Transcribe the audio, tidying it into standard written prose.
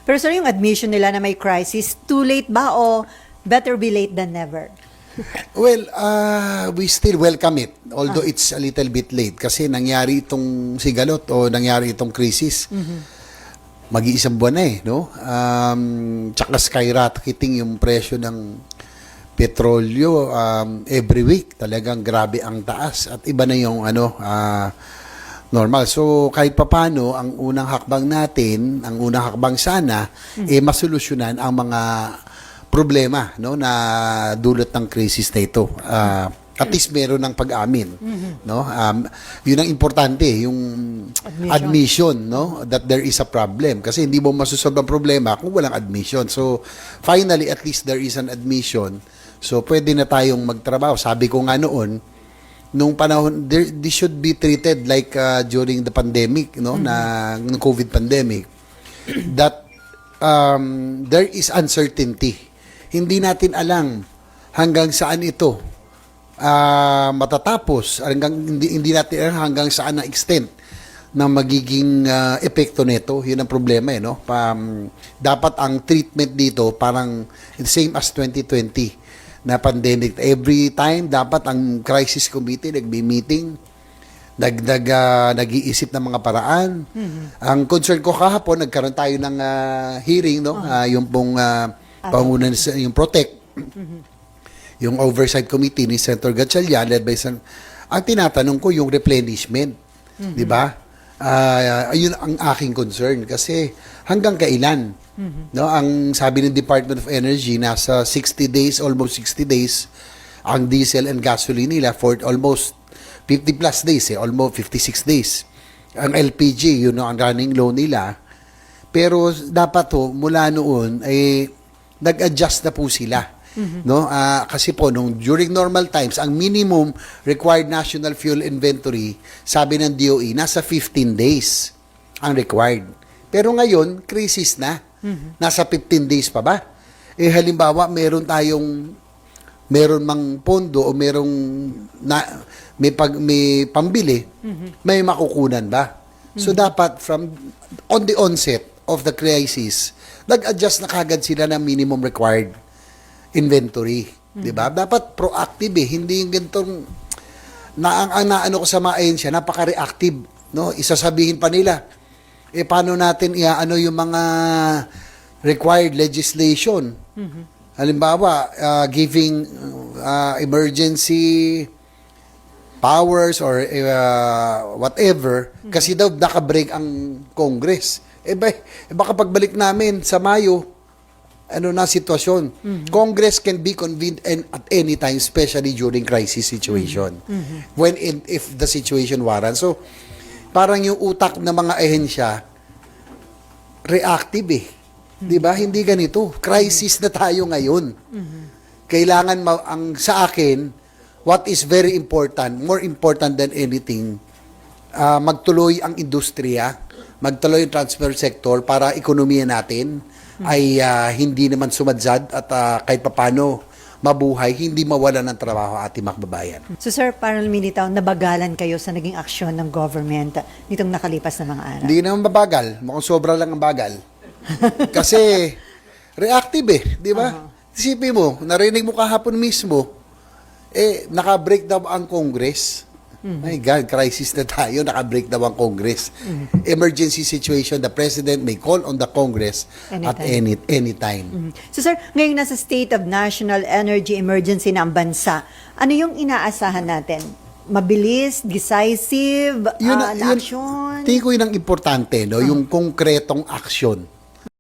Pero sir, yung admission nila na may crisis, too late ba o better be late than never? Well, we still welcome it, although it's a little bit late kasi nangyari itong sigalot o nangyari itong krisis. Mag-iisang buwan na no? Tsaka skyrocketing yung presyo ng petrolyo every week. Talagang grabe ang taas at iba na yung normal. So kahit papano, ang unang hakbang natin, ang unang hakbang sana, masolusyonan ang mga problema no na dulot ng crisis na ito. At least meron ng pag-amin, no? Yun ang importante, yung admission, no? That there is a problem. Kasi hindi mo masusolve ang problema kung walang admission. So finally, at least there is an admission. So pwede na tayong magtrabaho. Sabi ko nga noon, nung panahon, this should be treated like during the pandemic, no? Ng COVID pandemic. That there is uncertainty. Hindi natin alam hanggang saan ito matatapos, hindi natin alam hanggang saan na extent na magiging epekto nito. Yun ang problema no? Dapat ang treatment dito parang same as 2020 na pandemic. Every time dapat ang crisis committee nagbi-meeting, nag-iisip ng mga paraan. Ang concern ko kahapon, nagkaroon tayo ng hearing, no? Yung pong pangunan, yung PROTEC, yung oversight committee ni Senator Gatchalian, led by ang tinatanong ko yung replenishment, di ba? Ayun ang aking concern kasi hanggang kailan, no? Ang sabi ng Department of Energy, nasa 60 days, almost 60 days, ang diesel and gasoline nila for almost 50 plus days, almost 56 days. Ang LPG, yun ang running low nila. Pero dapat mula noon ay nag-adjust na po sila. No? Kasi po, during normal times, ang minimum required national fuel inventory, sabi ng DOE, nasa 15 days ang required. Pero ngayon, crisis na. Nasa 15 days pa ba? Halimbawa, meron mang pondo o may pambili, may makukunan ba? So dapat on the onset of the crisis, nag-adjust na kagad sila ng minimum required inventory, 'di ba? Dapat proactive hindi yung ganitong naano ko sa mga ahensya, napaka-reactive, no? Isasabihin pa nila paano natin iaano yung mga required legislation. Halimbawa, giving emergency powers or whatever, kasi daw naka-break ang Congress. Baka pagbalik namin sa Mayo, na sitwasyon. Congress can be convened at any time, especially during crisis situation. If the situation warrants. So, parang yung utak ng mga ahensya, reactive Di ba? Hindi ganito. Crisis na tayo ngayon. Kailangan sa akin, what is very important, more important than anything, magtuloy ang industriya, magtuloy ang transfer sector para ekonomiya natin ay hindi naman sumadzad at kahit papano mabuhay, hindi mawala ng trabaho ating makbabayan. So sir, parang minitaw, nabagalan kayo sa naging aksyon ng government nitong nakalipas na mga araw? Hindi naman mabagal. Mukhang sobra lang ang bagal. Kasi reactive di ba? Isipin mo, narinig mo kahapon mismo, naka-break daw ang Congress. My God, crisis na tayo, naka-break daw ang Congress. Emergency situation, the President may call on the Congress at any time. So sir, ngayong nasa state of national energy emergency na ang bansa, ano yung inaasahan natin? Mabilis, decisive, na action? Tingin ko yun ang importante, no? Yung konkretong aksyon.